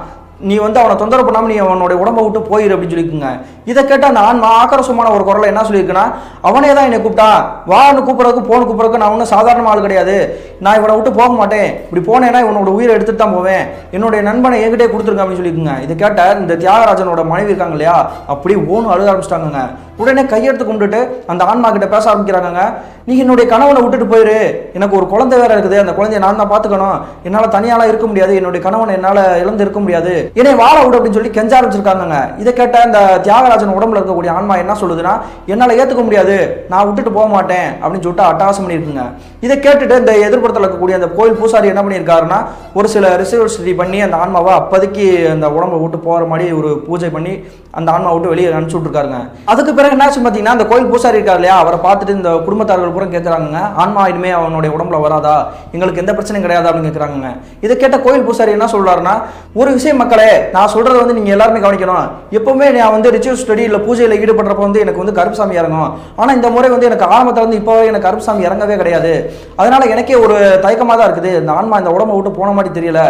நீ வந்து அவனை தொந்தரவு பண்ணாமல் நீ அவனோட உடம்பை விட்டு போயிரு அப்படின்னு சொல்லிக்குங்க. இதை கேட்டால் அந்த ஆன்மா ஆக்கிரசமான ஒரு குரலை என்ன சொல்லியிருக்குன்னா, அவனே தான் என்னை கூப்பிட்டான், வான்னு கூப்பிட்றதுக்கு போன் கூப்பிட்றதுக்கு நான் ஒன்றும் சாதாரண ஆள் கிடையாது, நான் இவனை விட்டு போக மாட்டேன், இப்படி போனேன்னா இவனோட உயிரை எடுத்துட்டு தான் போவேன், என்னுடைய நண்பனை என்கிட்டே கொடுத்துருங்க அப்படின்னு சொல்லியிருக்குங்க. இதை கேட்ட இந்த தியாகராஜனோட மனைவி இருக்காங்க இல்லையா, அப்படி ஓன்னு அழுத ஆரம்பிச்சிட்டாங்க. உடனே கையெடுத்து கும்பிட்டுட்டு அந்த ஆன்மா கிட்ட பேச ஆரம்பிக்கிறாங்க. நீ என்னுடைய கணவனை விட்டுட்டு போயிரு, எனக்கு ஒரு குழந்தை வேற இருக்குது, அந்த குழந்தைய நான் தான் பார்த்துக்கணும், என்னால் தனியாலாம் இருக்க முடியாது, என்னுடைய கணவனை என்னால் இழந்து இருக்க முடியாது, என்னை வாழ விடு அப்படின்னு சொல்லி கெஞ்ச ஆரம்பிச்சிருக்காங்க. இதை கேட்ட இந்த தியாகராஜன் உடம்புல இருக்கக்கூடிய ஆன்மா என்ன சொல்லுதுன்னா, என்னால் ஏற்றுக்க முடியாது, நான் விட்டுட்டு போக மாட்டேன் அப்படின்னு சொல்லிட்டு அட்டகாசம் பண்ணியிருக்குங்க. இதை கேட்டுட்டு இந்த எதிர்ப்புறத்தில் இருக்கக்கூடிய அந்த கோயில் பூசாரி என்ன பண்ணியிருக்காருன்னா, ஒரு சில ரிசர்வ் பண்ணி அந்த ஆன்மாவை அப்போதைக்கு அந்த உடம்பை விட்டு போகிற மாதிரி ஒரு பூஜை பண்ணி அந்த ஆன்மா விட்டு வெளியே அனுப்பிச்சு விட்டுருக்காருங்க. அதுக்கு பிறகு என்னாச்சு பார்த்தீங்கன்னா, அந்த கோயில் பூசாரி இருக்கார் இல்லையா, அவரை பார்த்துட்டு இந்த குடும்பத்தார்கள் பூரா கேட்குறாங்க, ஆன்மா இனிமே அவனுடைய உடம்புல வராதா, எங்களுக்கு எந்த பிரச்சனையும் கிடையாது அப்படின்னு கேட்குறாங்க. இதை கேட்ட கோயில் பூசாரி என்ன சொல்றாருன்னா, ஒரு விஷயம் மக்களே, நான் சொல்றதை வந்து நீங்க எல்லாருமே கவனிக்கணும், எப்பவுமே நான் வந்து ரிச்சுவல் ஸ்டடி இல்லை பூஜையில் ஈடுபடுறப்ப வந்து எனக்கு வந்து கருப்புசாமி இறங்கும், ஆனால் இந்த முறை வந்து எனக்கு ஆரம்பத்தில் வந்து இப்போ எனக்கு கருப்புசாமி இறங்கவே கிடையாது, அதனால எனக்கே ஒரு தயக்கமாக தான் இருக்குது, இந்த ஆன்மா இந்த உடம்பை விட்டு போன மாதிரி தெரியல,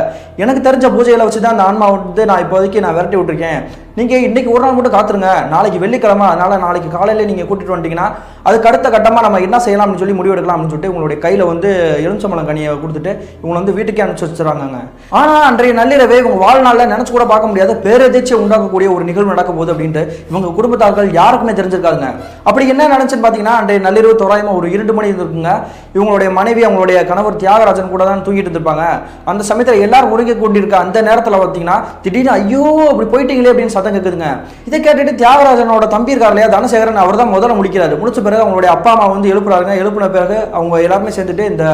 எனக்கு தெரிஞ்ச பூஜையில் வச்சு தான் அந்த ஆன்மா வந்து நான் இப்போதைக்கு நான் விரட்டி விட்டுருக்கேன், நீங்கள் இன்னைக்கு ஒரு நாள் மட்டும் காத்துருங்க, நாளைக்கு வெள்ளிக்கிழமை, அதனால நாளைக்கு காலையில் நீங்கள் கூட்டிட்டு வந்துட்டீங்கன்னா அதுக்கு அடுத்த கட்டமாக நம்ம என்ன செய்யலாம் அப்படின்னு சொல்லி முடிவெடுக்கலாம் அப்படின்னு சொல்லிட்டு உங்களுடைய கையில் வந்து எலுமிச்சம்பழம் கனியை கொடுத்துட்டு இவங்க வந்து வீட்டுக்கே அனுப்பிச்சு வச்சுறாங்க. ஆனால் அன்றைய நள்ளிரவே இவங்க வாழ்நாளில் நினச்சி கூட பார்க்க முடியாத பேரதிர்ச்சியை உண்டாக்கக்கூடிய ஒரு நிகழ்வு நடக்க போகுது அப்படின்ட்டு இவங்க குடும்பத்தார்கள் யாருக்குமே தெரிஞ்சிருக்காங்க. அப்படி என்ன நினைச்சுன்னு பார்த்தீங்கன்னா, அன்றைய நள்ளிரவு தோராயமாக ஒரு 2 மணி இருந்திருக்குங்க. இவங்களுடைய மனைவி அவங்களுடைய கணவர் தியாகராஜன் கூட தான் தூங்கிட்டு இருந்திருப்பாங்க. அந்த சமயத்தில் எல்லாரும் முழுங்கி கொண்டிருக்க அந்த நேரத்தில் பார்த்தீங்கன்னா திடீர்னு ஐயோ அப்படி போயிட்டீங்களே அப்படின்னு சத்தம் கேட்குதுங்க. இதை கேட்டுட்டு தியாகராஜனோட தம்பி இருக்கார் இல்லையா தனசேகரன், அவர் தான் முதல்ல முடிக்கிறாரு. முடிச்ச பிறகு அவங்களுடைய அப்பா அம்மா வந்து எழுப்புறாங்க. எழுப்பின பிறகு அவங்க எல்லாருமே சேர்ந்துட்டு இந்த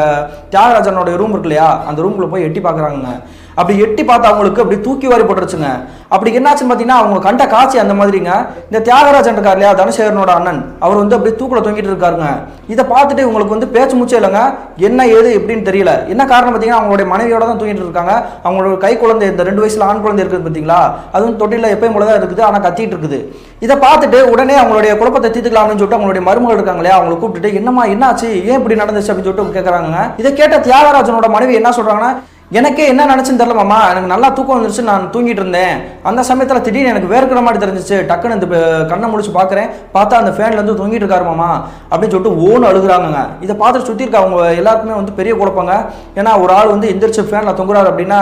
தியாகராஜனோட ரூம் இருக்கு இல்லையா அந்த ரூம்குள்ள போய் எட்டி பார்க்குறாங்க. அப்படி எட்டி பார்த்து அவங்களுக்கு அப்படி தூக்கி வாரி போட்டுருச்சுங்க. அப்படி என்னாச்சுன்னு பார்த்தீங்கன்னா அவங்க கண்ட காட்சி அந்த மாதிரிங்க. இந்த தியாகராஜன் இருக்கார் இல்லையா தனசேகரனோட அண்ணன், அவர் வந்து அப்படியே தூக்கில் தொங்கிட்டு இருக்காருங்க. இதை பார்த்துட்டு இவங்களுக்கு வந்து பேச்சு மூச்சே இல்லைங்க. என்ன ஏது எப்படின்னு தெரியல. என்ன காரணம் பார்த்தீங்கன்னா அவங்களுடைய மனைவியோட தான் தூங்கிட்டு இருக்காங்க. அவங்களோட கை குழந்தை இந்த 2 வயசுல ஆண் குழந்தை இருக்குது பார்த்தீங்களா, அதுவும் தொட்டில எப்பயும் போல தான் இருக்குது, ஆனால் கத்திட்டு இருக்குது. இதை பார்த்துட்டு உடனே அவங்களுடைய குழப்பத்தை தீர்த்துக்கலாம்னு சொல்லிட்டு அவங்களுடைய மருமகள் இருக்காங்க இல்லையா அவங்களை கூப்பிட்டுட்டு என்னம்மா என்னாச்சு ஏன் இப்படி நடந்துச்சு அப்படின்னு சொல்லிட்டு கேட்குறாங்க. இதை கேட்ட தியாகராஜனோட மனைவி என்ன சொல்றாங்கன்னா, எனக்கே என்ன நினச்சுன்னு தெரியல மாமா, எனக்கு நல்லா தூக்கம் வந்துருச்சு, நான் தூங்கிட்டு இருந்தேன். அந்த சமயத்தில் திடீர்னு எனக்கு வேர்க்கிற மாதிரி தெரிஞ்சிச்சு. டக்குன்னு இந்த கண்ணை முடிச்சு பார்க்குறேன், பார்த்தா அந்த ஃபேன்லேருந்து தூங்கிட்டு இருக்காரு மாமா அப்படின்னு சொல்லிட்டு ஓன்னு அழுகுறாங்க. இதை பார்த்துட்டு சுற்றி இருக்க அவங்க எல்லாருக்குமே வந்து பெரிய குழப்பங்க. ஏன்னா ஒரு ஆள் வந்து எந்திரிச்சு ஃபேனில் தொங்குறாரு அப்படின்னா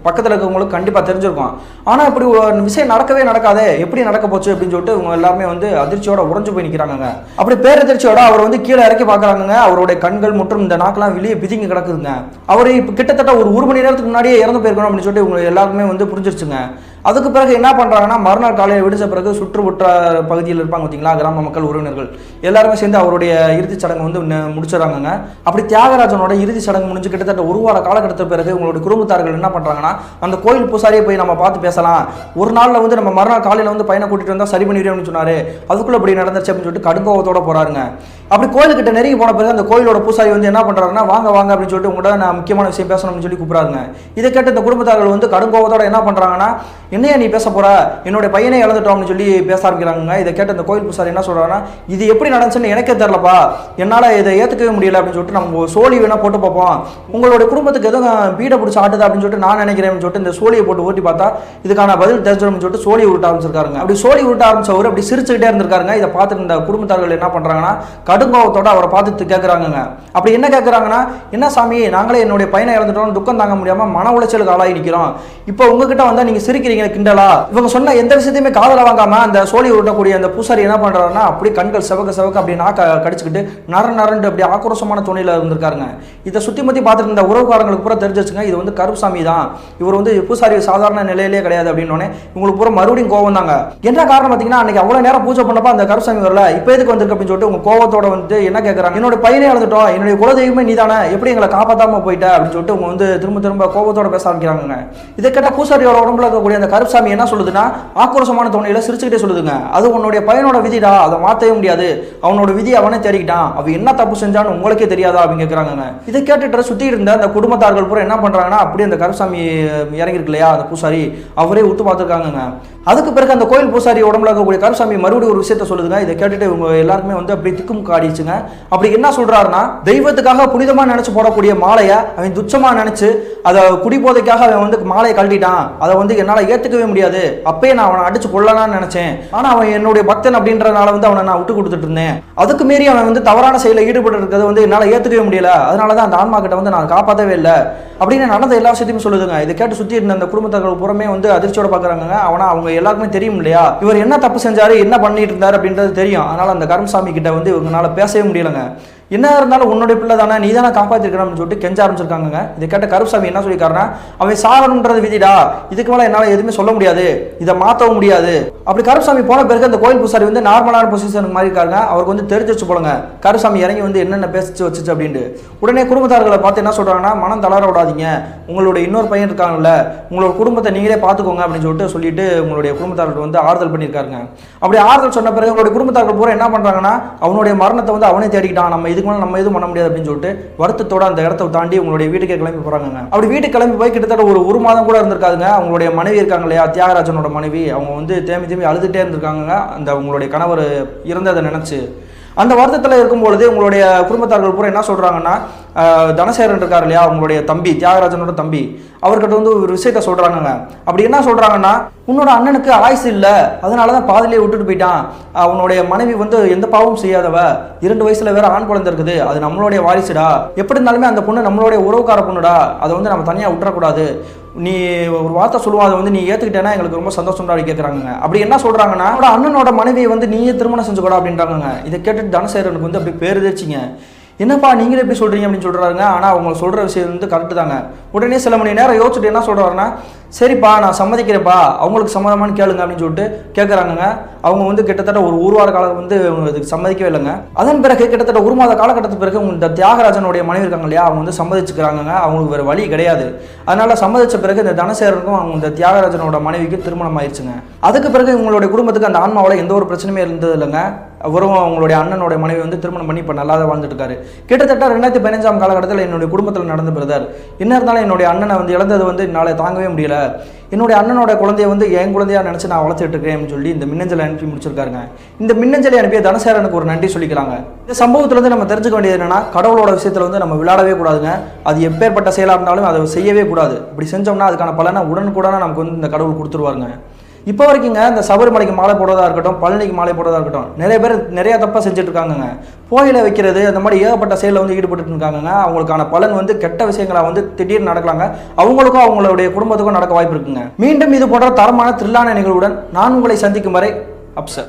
பக்கத்தில் இருக்கவங்களுக்கு கண்டிப்பாக தெரிஞ்சிருக்கும். ஆனால் இப்படி ஒரு விஷயம் நடக்கவே நடக்காதே, எப்படி நடக்க போச்சு அப்படின்னு சொல்லிட்டு இவங்க எல்லாருமே வந்து அதிர்ச்சியோட உறைஞ்சு போய் நிற்கிறாங்க. அப்படி பேரதிர்ச்சியோட அவர் வந்து கீழே இறக்கி பார்க்குறாங்க. அவருடைய கண்கள் மற்றும் இந்த நாக்கெல்லாம் வெளியே பிதிங்கி கிடக்குதுங்க. அவர் இப்போ கிட்டத்தட்ட ஒரு மணி நேரத்துக்கு முன்னாடியே இறந்து போயிருக்கணும் அப்படின்னு சொல்லிட்டு இவங்க எல்லாருமே வந்து புரிஞ்சிருச்சுங்க. அதுக்கு பிறகு என்ன பண்ணுறாங்கன்னா மறுநாள் காலையில் விடுச்ச பிறகு சுற்றுவட்டார பகுதியில் இருப்பாங்க பார்த்தீங்களா கிராம மக்கள் உறவினர்கள் எல்லாருமே சேர்ந்து அவருடைய இறுதிச் சடங்கு வந்து முடிச்சிடறாங்க. அப்படி தியாகராஜனோட இறுதிச் சடங்கு முடிஞ்சு கிட்டத்தட்ட ஒரு வார காலகட்டத்துக்கு பிறகு உங்களுடைய குடும்பத்தார்கள் என்ன பண்ணுறாங்கன்னா அந்த கோயில் பூசாரியை போய் நம்ம பார்த்து பேசலாம், ஒரு நாளில் வந்து நம்ம மறுநாள் காலையில் வந்து பையனை கூட்டிகிட்டு வந்தால் சரி பண்ணிடுவோம்னு சொன்னார், அதுக்குள்ளே இப்படி நடந்துச்சு அப்படின்னு சொல்லிட்டு கடுங்கோவத்தோட போகிறாருங்க. அப்படி கோயிலுக்கிட்ட நெருங்கி போன பிறகு அந்த கோயிலோட பூசாரி வந்து என்ன பண்ணுறாருன்னா வாங்க வாங்க அப்படின்னு சொல்லிட்டு உங்கள்கிட்ட நான் முக்கியமான விஷயம் பேசணும்னு சொல்லி கூப்பிட்றாங்க. இதை கேட்டு இந்த குடும்பத்தார்கள் வந்து கடுங்கோவத்தோட என்ன பண்ணுறாங்கன்னா என்னையா நீ பேச போற, என்னுடைய பையனை இழந்துட்டோம்னு சொல்லி பேச ஆரம்பிக்கிறாங்க. இதை கேட்ட இந்த கோயில் பூசாரி என்ன சொல்றாங்கன்னா இது எப்படி நடந்துச்சுன்னு எனக்கே தெரியலப்பா, என்னால் இதை ஏற்றுக்கவே முடியல அப்படின்னு சொல்லிட்டு நம்ம சோழி வேணா போட்டு பார்ப்போம், உங்களுடைய குடும்பத்துக்கு எதுவும் பீடை பிடிச்சி ஆட்டுது அப்படின்னு சொல்லிட்டு நான் நினைக்கிறேன்னு சொல்லிட்டு இந்த சோழியை போட்டு ஓட்டி பார்த்தா இதுக்கான பதில் தெரிஞ்சிடும்னு சொல்லிட்டு சோழி உருட்ட ஆரம்பிச்சிருக்காருங்க. அப்படி சோழி உருட்ட ஆரம்பிச்சவர் அப்படி சிரிச்சுக்கிட்டே இருந்திருக்காருங்க. இதை பார்த்துட்டு இந்த குடும்பத்தார்கள் என்ன பண்றாங்கன்னா கடுங்கோவத்தோட அவரை பார்த்துட்டு கேட்குறாங்க. அப்படி என்ன கேட்குறாங்கன்னா என்ன சாமி நாங்களே என்னுடைய பையனை இழந்துட்டோம், துக்கம் தாங்க முடியாம மன உளைச்சலுக்கு ஆளாகி நிற்கிறோம், இப்போ உங்ககிட்ட வந்தா நீங்க சிரிக்கிறீங்க கிண்டலா. இவங்க சொன்ன எந்த விஷயத்தையுமே காதல வாங்காம அந்த சோழி உருட்டக்கூடிய அந்த பூசாரி என்ன பண்றாருன்னா அப்படி கண்கள் செவக்க செவக்க அப்படி நாக்க கடிச்சுக்கிட்டு நரண்டு அப்படி ஆக்ரோஷமான துணியில இருந்திருக்காருங்க. இதை சுத்தி முத்தி பார்த்துட்டு இருந்த உறவுக்காரங்களுக்கு பூரா தெரிஞ்சிச்சுங்க இது வந்து கருப்புசாமி தான், இவர் வந்து பூசாரி சாதாரண நிலையிலே கிடையாது அப்படின்னு இவங்களுக்கு பூரா மறுபடியும் கோவம் தாங்க. என்ன காரணம் பார்த்தீங்கன்னா அன்னைக்கு அவ்வளவு நேரம் பூஜை பண்ணப்ப அந்த கருப்புசாமி வரல, இப்போ எதுக்கு வந்திருக்கு அப்படின்னு சொல்லிட்டு உங்க கோவத்தோட வந்து என்ன கேட்கறாங்க, என்னோட பையனை இழந்துட்டோம், என்னுடைய குலதெய்வமே நீ தானே, எப்படி எங்களை காப்பாத்தாம போயிட்ட அப்படின்னு சொல்லிட்டு அவங்க வந்து திரும்ப கோவத்தோட பேச ஆரம்பிக்கிறாங்க. இதை கேட்ட பூசாரியோட உடம்புல இருக்கக்கூடிய அந்த கருப்புசாமி என்ன சொல்லுதுன்னா ஆக்ரோஷமான தோணியில சிரிச்சுக்கிட்டே சொல்லுதுங்க, அது உன்னுடைய பையனோட விதிடா, அதை மாற்றவே முடியாது, அவனோட விதி அவனே தேடிக்கிட்டான், அவன் என்ன தப்பு செஞ்சான்னு உங்களுக்கே தெரியாதா அப்படின்னு கேட்குறாங்க. இதை கேட்டுட்டு சுற்றி இருந்த அந்த குடும்பத்தார்கள் பூரா என்ன பண்றாங்கன்னா அப்படியே அந்த கருப்புசாமி இறங்கிருக்கு இல்லையா அந்த பூசாரி அவரே உத்து பார்த்துருக்காங்க. அதுக்கு பிறகு அந்த கோயில் பூசாரி உடம்புல இருக்கக்கூடிய கருப்புசாமி மறுபடியும் ஒரு விஷயத்த சொல்லுதுங்க. இதை கேட்டுட்டு இவங்க எல்லாருமே வந்து அப்படி திக்குமுக்கு ஆடிச்சுங்க. அப்படி என்ன சொல்றாருன்னா தெய்வத்துக்காக புனிதமா நினைச்சு போடக்கூடிய மாலையை அவன் துச்சமா நினைச்சு அதை குடிபோதைக்காக அவன் வந்து மாலையை கழட்டிட்டான், அதை வந்து என்னால் ஏற்றுக்கவே முடியாது, அப்பயே நான் அவனை அடிச்சு கொள்ளலாம்னு நினைச்சேன், ஆனால் அவன் என்னுடைய பக்தன் அப்படின்றனால வந்து அவனை நான் விட்டு கொடுத்துட்டு இருந்தேன், அதுக்கு மீறி அவன் வந்து தவறான செயலில் ஈடுபட்டு இருக்கிறது வந்து என்னால் ஏற்றுக்கவே முடியல, அதனால தான் அந்த ஆன்மா கிட்ட வந்து நான் காப்பாற்றவே இல்லை அப்படின்னு நடந்த எல்லா விஷயத்தையும் சொல்லுதுங்க. இதை கேட்டு சுற்றி இருந்த அந்த குடும்பத்தார்கள் புறமே வந்து அதிர்ச்சியோட பார்க்குறாங்க. அவனா அவங்க எல்லாருக்குமே தெரியும் இல்லையா இவர் என்ன தப்பு செஞ்சாரு என்ன பண்ணிட்டு இருந்தாரு அப்படின்றது தெரியும். அதனால அந்த கருமசாமி கிட்ட வந்து இவங்களால பேசவே முடியலங்க. என்ன இருந்தாலும் உன்னுடைய பிள்ளை தானே நீ தானே காப்பாற்றிருக்கணும்னு சொல்லிட்டு கெஞ்ச ஆரம்பிச்சிருக்காங்க. இதை கேட்ட கருப்புசாமி என்ன சொல்லியிருக்காருன்னா அவன் சாகணுன்றது விதிடா, இதுக்கு மேலே என்னால் எதுவுமே சொல்ல முடியாது, இதை மாற்றவும் முடியாது. அப்படி கருப்புசாமி போன பிறகு அந்த கோயில் பூசாரி வந்து நார்மலான பொசிஷனுக்கு மாதிரி இருக்காங்க. அவருக்கு வந்து தெரிஞ்சு வச்சு போலங்க கருப்புசாமி இறங்கி வந்து என்னென்ன பேசிச்சு வச்சுச்சு அப்படின்ட்டு. உடனே குடும்பத்தார்களை பார்த்து என்ன சொல்றாங்கன்னா மனம் தளர விடாதீங்க, உங்களுடைய இன்னொரு பையன் இருக்காங்கல்ல, உங்களோட குடும்பத்தை நீங்களே பார்த்துக்கோங்க அப்படின்னு சொல்லிட்டு உங்களுடைய குடும்பத்தார்கள் வந்து ஆறுதல் பண்ணியிருக்காருங்க. அப்படி ஆறுதல் சொன்ன பிறகு உங்களுடைய குடும்பத்தார்கள் பூரா என்ன பண்றாங்கன்னா அவனுடைய மரணத்தை வந்து அவனே தேடிக்கிட்டான், நம்ம இதுக்கு மேலே நம்ம எதுவும் பண்ண முடியாது அப்படின்னு சொல்லிட்டு வருத்தத்தோட அந்த இடத்தை தாண்டி உங்களுடைய வீட்டுக்கே கிளம்பி போறாங்க. அப்படி வீட்டுக்கு கிளம்பி போய் கிட்டத்தட்ட ஒரு மாதம் கூட இருந்திருக்காதுங்க. அவங்களுடைய மனைவி இருக்காங்க இல்லையா தியாகராஜனோட மனைவி, அவங்க வந்து தேம்பி அழுதுட்டே இருந்திருக்காங்க அந்த உங்களுடைய கணவர் இறந்ததை நினைச்சு. அந்த வருத்தத்தில் இருக்கும்பொழுது உங்களுடைய குடும்பத்தார்கள் பூரா என்ன சொல்றாங்கன்னா தனசேகரன் இருக்கார் இல்லையா அவங்களுடைய தம்பி தியாகராஜனோட தம்பி, அவர்கிட்ட வந்து ஒரு விஷயத்த சொல்றாங்க. அப்படி என்ன சொல்றாங்கன்னா உன்னோட அண்ணனுக்கு ஆயுசு இல்லை, அதனாலதான் பாதிலேயே விட்டுட்டு போயிட்டான், அவனுடைய மனைவி வந்து எந்த பாவமும் செய்யாதவ, 2 வயசுல வேற ஆண் குழந்தை இருக்குது, அது நம்மளுடைய வாரிசுடா, எப்படி இருந்தாலுமே அந்த பொண்ணு நம்மளுடைய உறவுக்கார பொண்ணுடா, அதை வந்து நம்ம தனியாக விட்டுறக்கூடாது, நீ ஒரு வார்த்தை சொல்லுவோம் அதை வந்து நீ ஏற்றுக்கிட்டேன்னா எங்களுக்கு ரொம்ப சந்தோஷம் அப்படி கேட்குறாங்க. அப்படி என்ன சொல்றாங்கன்னா அண்ணனோட மனைவியை வந்து நீயே திருமணம் செஞ்சுக்கூடா அப்படின்றாங்க. இதை கேட்டுட்டு தனசேகரனுக்கு வந்து அப்படி பேருதேச்சிங்க, என்னப்பா நீங்களே எப்படி சொல்றீங்க அப்படின்னு சொல்றாங்க. ஆனால் அவங்க சொல்ற விஷயம் வந்து கரெக்டு தாங்க. உடனே சில மணி நேரம் யோசிச்சுட்டு என்ன சொல்றாருன்னா சரிப்பா நான் சம்மதிக்கிறேன்ப்பா, அவங்களுக்கு சம்மதமானு கேளுங்க அப்படின்னு சொல்லிட்டு கேட்குறாங்க. அவங்க வந்து கிட்டத்தட்ட ஒரு வார காலம் வந்து இதுக்கு சம்மதிக்கவே இல்லைங்க. அதன் பிறகு கிட்டத்தட்ட 1 மாத காலகட்டத்துக்கு பிறகு இந்த தியாகராஜனுடைய மனைவி இருக்காங்க இல்லையா, அவங்க வந்து சம்மதிச்சுக்கிறாங்க. அவங்களுக்கு வேறு வழி கிடையாது. அதனால சம்மதிச்ச பிறகு இந்த தனசேகரனுக்கும் அவங்க இந்த தியாகராஜனோட மனைவிக்கு திருமணம் ஆயிடுச்சுங்க. அதுக்கு பிறகு இவங்களுடைய குடும்பத்துக்கு அந்த ஆன்மாவில் எந்த ஒரு பிரச்சனையுமே இருந்தது இல்லைங்க. அவரும் அவங்களுடைய அண்ணனோட மனைவி வந்து திருமணம் பண்ணி இப்போ நல்லா தான் வாழ்ந்துட்டு இருக்காரு. கிட்டத்தட்ட 2015 காலகட்டத்தில் என்னுடைய குடும்பத்தில் நடந்த பிரதர், என்ன இருந்தாலும் என்னுடைய அண்ணனை வந்து இழந்தது வந்து என்னால் தாங்கவே முடியல. என்னுடைய அண்ணனோட குழந்தைய வந்து என் குழந்தையா நினச்சி நான் வளர்த்துட்டு இருக்கேன்னு சொல்லி இந்த மின்னஞ்சலை அனுப்பி முடிச்சிருக்காருங்க. இந்த மின்னஞ்சலை அனுப்பிய தனசேகரனுக்கு ஒரு நன்றி சொல்லிக்கிறாங்க. இந்த சம்பவத்திலேருந்து நம்ம தெரிஞ்சுக்க வேண்டியது என்னன்னா, கடவுளோட விஷயத்தில் வந்து நம்ம விளையாடவே கூடாதுங்க. அது எப்பேற்பட்ட செயலாக இருந்தாலும் அதை செய்யவே கூடாது. இப்படி செஞ்சோம்னா அதுக்கான பலனை உடனுக்குடனே நமக்கு வந்து இந்த கடவுள் கொடுத்துருவாருங்க. இப்போ வரைக்குங்க இந்த சபரிமலைக்கு மாலை போடுறதா இருக்கட்டும், பழனிக்கு மாலை போடுறதா இருக்கட்டும், நிறைய பேர் நிறைய தப்பாக செஞ்சுட்டு இருக்காங்க. கோயிலை வைக்கிறது அந்த மாதிரி ஏகப்பட்ட செயலில் வந்து ஈடுபட்டு இருக்காங்க. அவங்களுக்கான பலன் வந்து கெட்ட விஷயங்களா வந்து திடீர்னு நடக்கலாங்க. அவங்களுக்கும் அவங்களுடைய குடும்பத்துக்கும் நடக்க வாய்ப்பு இருக்குங்க. மீண்டும் இது போன்ற தரமான த்ரில்லான நிகழ்வுடன் நான் உங்களை சந்திக்கும் வரை அப்சர்.